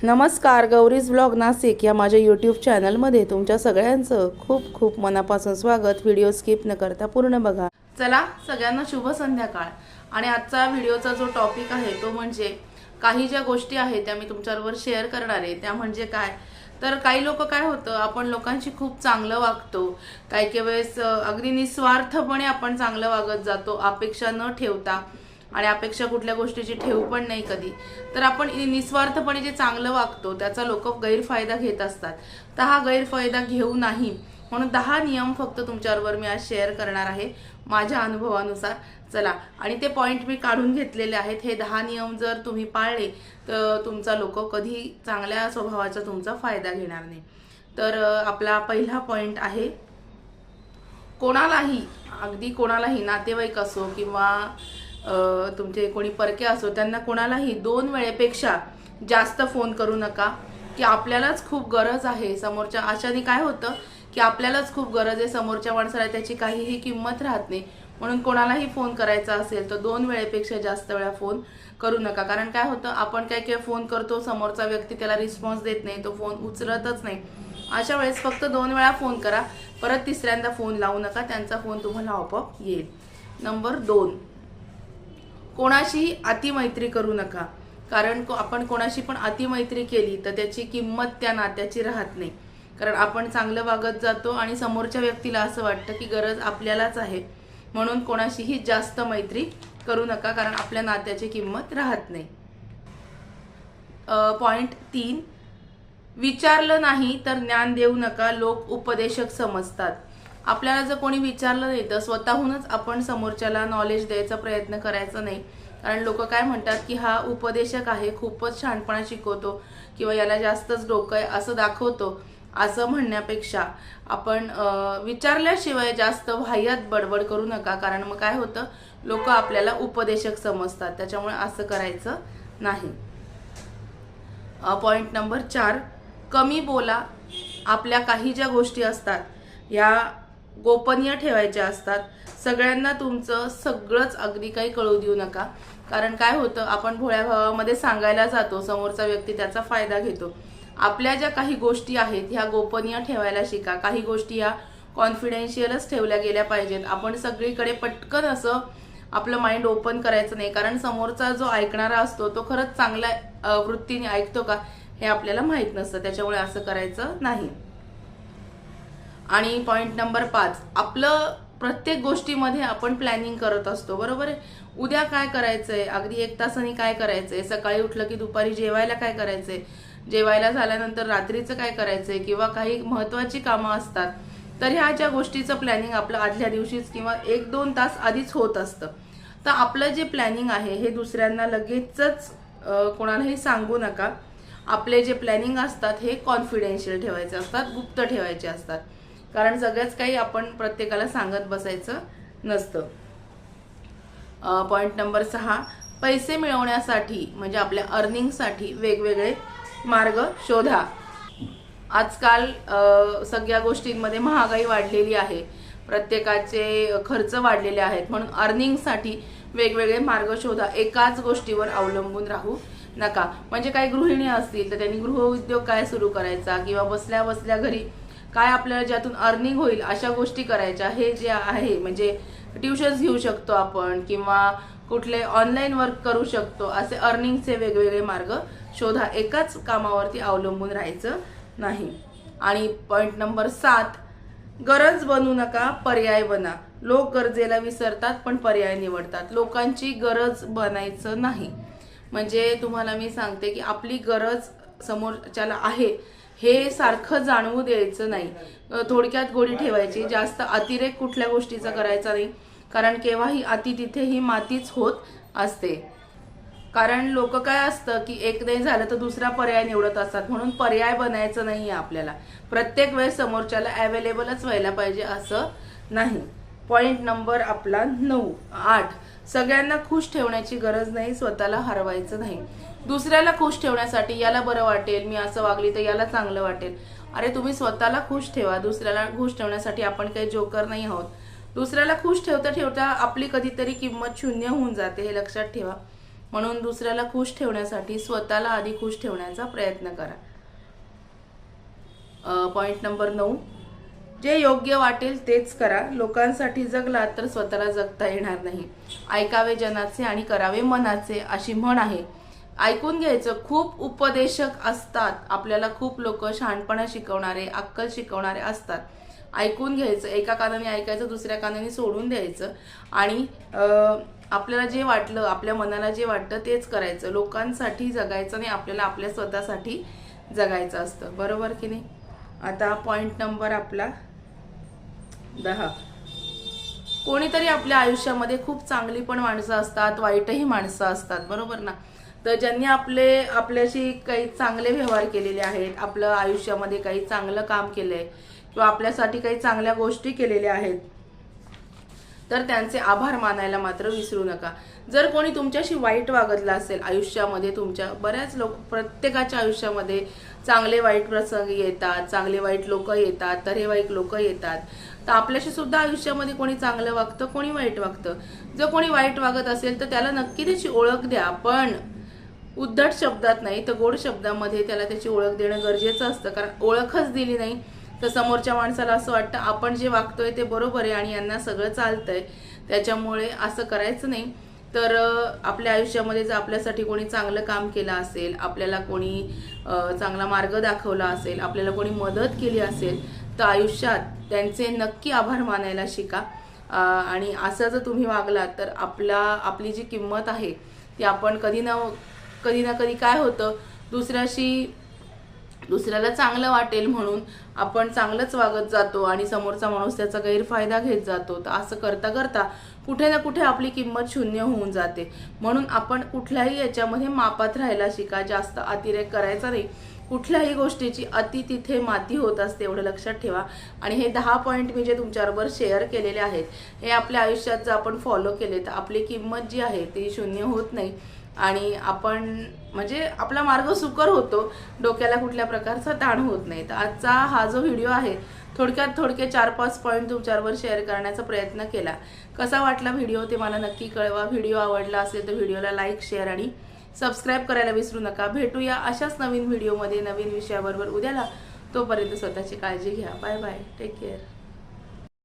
नमस्कार, गौरीज ब्लॉग नाशिक या माझ्या यूट्यूब चॅनलमध्ये तुमच्या सगळ्यांचं खूप खूप मनापासून स्वागत. व्हिडिओ स्किप न करता पूर्ण बघा. चला, सगळ्यांना शुभ संध्याकाळ. आणि आजचा व्हिडिओचा जो टॉपिक आहे तो म्हणजे काही ज्या गोष्टी आहेत त्या मी तुमच्याबरोबर शेअर करणार आहे. त्या म्हणजे काय, तर काही लोक काय होतं, आपण लोकांशी खूप चांगलं वागतो, काही वेळेस अगदी निस्वार्थपणे आपण चांगलं वागत जातो, अपेक्षा न ठेवता. आणि अपेक्षा कुठल्या गोष्टीची ठेवू पण नाही कधी. तर आपण निस्वार्थपणे जे चांगलं वागतो त्याचा लोक गैरफायदा घेत असतात. तर हा गैरफायदा घेऊ नाही म्हणून 10 नियम फक्त तुमच्याबरोबर मी आज शेअर करणार आहे माझ्या अनुभवानुसार. चला, आणि ते पॉइंट मी काढून घेतलेले आहेत. हे 10 नियम जर तुम्ही पाळले तर तुमचा लोक कधी चांगल्या स्वभावाचा तुमचा फायदा घेणार नाही. तर आपला पहिला पॉइंट आहे, कोणालाही, अगदी कोणालाही, नातेवाईक असो किंवा तुमचे कोणी परके असो, त्यांना कोणालाही 2 वेळेपेक्षा जास्त फोन करू नका. की आपल्यालाच खूप गरज आहे, समोरच्या अशाने काय होतं की आपल्यालाच खूप गरज आहे, समोरच्या माणसाला त्याची काहीही किंमत राहत नाही. म्हणून कोणालाही फोन करायचा असेल तर 2 वेळेपेक्षा जास्त वेळा फोन करू नका. कारण काय होतं, आपण काय फोन करतो, समोरचा व्यक्ती त्याला रिस्पॉन्स देत नाही, तो फोन उचलतच नाही. अशा वेळेस फक्त 2 वेळा फोन करा, परत तिसऱ्यांदा फोन लावू नका, त्यांचा फोन तुम्हाला आपोआप येईल. नंबर 2, कोणाशी अतिमैत्री करू नका. कारण आपण कोणाशी पण अतिमैत्री केली तर त्याची किंमत त्या नात्याची राहत नाही. कारण आपण चांगलं वागत जातो आणि समोरच्या व्यक्तीला असं वाटतं की गरज आपल्यालाच आहे. म्हणून कोणाशीही जास्त मैत्री करू नका, कारण आपल्या नात्याची किंमत राहत नाही. पॉइंट 3, विचारलं नाही तर ज्ञान देऊ नका, लोक उपदेशक समजतात. आपल्याला जर कोणी विचारलं नाही तर स्वतःहूनच आपण समोरच्याला नॉलेज द्यायचा प्रयत्न करायचा नाही. कारण लोक काय म्हणतात की हा उपदेशक आहे, खूपच शहाणपणा शिकवतो किंवा याला जास्तच डोकं आहे असं दाखवतो, असं म्हणण्यापेक्षा आपण विचारल्याशिवाय जास्त वाह्यात बडबड करू नका. कारण मग काय होतं, लोक आपल्याला उपदेशक समजतात, त्याच्यामुळे असं करायचं नाही. पॉइंट नंबर 4, कमी बोला. आपल्या काही ज्या गोष्टी असतात या गोपनीय ठेवायच्या असतात. सगळ्यांना तुमचं सगळंच अगदी काही कळू देऊ नका. कारण काय होतं, आपण भोळ्या भावामध्ये सांगायला जातो, समोरचा व्यक्ती त्याचा फायदा घेतो. आपल्या ज्या काही गोष्टी आहेत ह्या गोपनीय ठेवायला शिका. काही गोष्टी ह्या कॉन्फिडेन्शियलच ठेवल्या गेल्या पाहिजेत. आपण सगळीकडे पटकन असं आपलं माइंड ओपन करायचं नाही, कारण समोरचा जो ऐकणारा असतो तो खरंच चांगल्या वृत्तीने ऐकतो का हे आपल्याला माहित नसतं, त्याच्यामुळे असं करायचं नाही. आणि पॉइंट नंबर 5, आपलं प्रत्येक गोष्टीमध्ये आपण प्लॅनिंग करत असतो, बरोबर आहे. उद्या काय करायचंय, अगदी 1 तासाने काय करायचंय, सकाळी उठलं की दुपारी जेवायला काय करायचंय, जेवायला झाल्यानंतर रात्रीचं काय करायचंय, किंवा काही महत्वाची कामं असतात. तर ह्या ज्या गोष्टीचं प्लॅनिंग आपलं आदल्या दिवशीच किंवा 1-2 तास आधीच होत असतं. तर आपलं जे प्लॅनिंग आहे हे दुसऱ्यांना लगेचच कोणालाही सांगू नका. आपले जे प्लॅनिंग असतात हे कॉन्फिडेन्शियल ठेवायचे असतात, गुप्त ठेवायचे असतात. कारण सगळंच काही आपण प्रत्येकाला सांगत बसायचं नसतं. पॉइंट नंबर 6, पैसे मिळवण्यासाठी म्हणजे आपल्या अर्निंगसाठी वेगवेगळे मार्ग शोधा. आजकाल सगळ्या गोष्टींमध्ये महागाई वाढलेली आहे, प्रत्येकाचे खर्च वाढलेले आहेत. म्हणून अर्निंगसाठी वेगवेगळे मार्ग शोधा. एकाच गोष्टीवर अवलंबून राहू नका. म्हणजे काही गृहिणी असतील तर त्यांनी गृहउद्योग काय सुरू करायचा, किंवा बसल्या बसल्या घरी काय आपल्याला ज्यातून अर्निंग होईल अशा गोष्टी करायच्या. हे जे आहे म्हणजे ट्युशन्स घेऊ शकतो आपण, किंवा कुठले ऑनलाईन वर्क करू शकतो. असे अर्निंगचे वेगवेगळे मार्ग शोधा. एकाच कामावरती अवलंबून राहायचं नाही. आणि पॉइंट नंबर 7, गरज बनू नका, पर्याय बना. लोक गरजेला विसरतात पण पर्याय निवडतात. लोकांची गरज बनायचं नाही. म्हणजे तुम्हाला मी सांगते की आपली गरज समोरच्याला आहे हे सारखं जाणवू द्यायचं नाही. थोडक्यात गोडी ठेवायची, जास्त अतिरेक कुठल्या गोष्टीचा करायचा नाही. कारण केव्हाही अति तिथेही मातीच होत असते. कारण लोक काय असतं की एक नाही झालं तर दुसरा पर्याय निवडत असतात. म्हणून पर्याय बनायचं नाहीये आपल्याला. प्रत्येक वेळेस समोरच्याला अवेलेबलच व्हायला पाहिजे असं नाही. पॉइंट नंबर आपला 8, सगळ्यांना खुश ठेवण्याची गरज नाही, स्वतःला हरवायचं नाही. दुसऱ्याला खुश ठेवण्यासाठी याला बरं वाटेल, मी असं वागली तर याला चांगलं वाटेल. अरे तुम्ही स्वतःला खुश ठेवा. दुसऱ्याला खुश ठेवण्यासाठी आपण काही जोकर नाही आहोत. दुसऱ्याला खुश ठेवता ठेवता आपली कधीतरी किंमत शून्य होऊन जाते, हे लक्षात ठेवा. म्हणून दुसऱ्याला खुश ठेवण्यासाठी स्वतःला आधी खुश ठेवण्याचा प्रयत्न करा. पॉइंट नंबर 9, जे योग्य वाटेल तेच करा. लोकांसाठी जगलात तर स्वतःला जगता येणार नाही. ऐकावे जनाचे आणि करावे मनाचे अशी म्हण आहे. ऐकून घ्यायचं. खूप उपदेशक असतात, आपल्याला खूप लोक शहाणपणा शिकवणारे, अक्कल शिकवणारे असतात. ऐकून घ्यायचं, एका कानाने ऐकायचं, दुसऱ्या कानाने सोडून द्यायचं आणि आपल्याला जे वाटलं, आपल्या मनाला जे वाटतं तेच करायचं. लोकांसाठी जगायचं नाही, आपल्याला आपल्या स्वतःसाठी जगायचं असतं. बरोबर की नाही? आता पॉइंट नंबर आपला 10, कोणीतरी आपल्या आयुष्यामध्ये खूप चांगली पण माणसं असतात, वाईटही माणसं असतात. बरोबर ना? तर ज्यांनी आपल्याशी काही चांगले व्यवहार केलेले आहेत, आपलं आयुष्यामध्ये काही चांगलं काम केलंय किंवा आपल्यासाठी काही चांगल्या गोष्टी केलेल्या आहेत, तर त्यांचे आभार मानायला मात्र विसरू नका. जर कोणी तुमच्याशी वाईट वागतलं असेल आयुष्यामध्ये, तुमच्या बऱ्याच प्रत्येकाच्या आयुष्यामध्ये चांगले वाईट प्रसंग येतात, चांगले वाईट लोक येतात, तऱ्हेवाईट लोक येतात. तर आपल्याशी सुद्धा आयुष्यामध्ये कोणी चांगलं वागतं, कोणी वाईट वागतं. जर कोणी वाईट वागत असेल तर त्याला नक्की त्याची ओळख द्या, पण उद्धट शब्दात नाही तर गोड शब्दामध्ये त्याला त्याची ओळख देणं गरजेचं असतं. कारण ओळखच दिली नाही तर समोरच्या माणसाला असं वाटतं आपण जे वागतोय ते बरोबर आहे आणि यांना सगळं चालतंय, त्याच्यामुळे असं करायचं नाही. तर आपल्या आयुष्यामध्ये जर आपल्यासाठी कोणी चांगलं काम केलं असेल, आपल्याला कोणी चांगला मार्ग दाखवला असेल, आपल्याला कोणी मदत केली असेल, तर आयुष्यात त्यांचे नक्की आभार मानायला शिका. आणि असं जर तुम्ही वागलात तर आपली जी किंमत आहे ती आपण कधी ना कधी काय होतं, दुसऱ्याला चांगलं वाटेल म्हणून आपण चांगलंच वागत जातो आणि समोरचा माणूस त्याचा गैरफायदा घेत जातो. तर असं करता करता कुठे ना कुठे आपली किंमत शून्य होऊन जाते. म्हणून आपण कुठल्याही याच्यामध्ये मापात राहायला शिका, जास्त अतिरेक करायचा नाही. कुठल्याही गोष्टीची अति तिथे माती होत असते, एवढं लक्षात ठेवा. आणि हे 10 पॉईंट मी जे तुमच्याबरोबर शेअर केलेले आहेत, हे आपल्या आयुष्यात जर आपण फॉलो केले तर आपली किंमत जी आहे ती शून्य होत नाही आणि आपण म्हणजे आपला मार्ग सुकर होतो, डोक्याला कुठल्या प्रकारचा ताण होत नाही. तर आजचा हा जो व्हिडिओ आहे थोडके 4-5 पॉईंट तुमच्याबरोबर शेअर करण्याचा प्रयत्न केला. कसा वाटला व्हिडिओ ते मला नक्की कळवा. व्हिडिओ आवडला असेल तर व्हिडिओला लाईक, शेअर आणि सबस्क्राईब करायला विसरू नका. भेटूया अशाच नवीन व्हिडिओमध्ये नवीन विषयाबरोबर उद्याला. तोपर्यंत स्वतःची काळजी घ्या. Bye bye. Take care.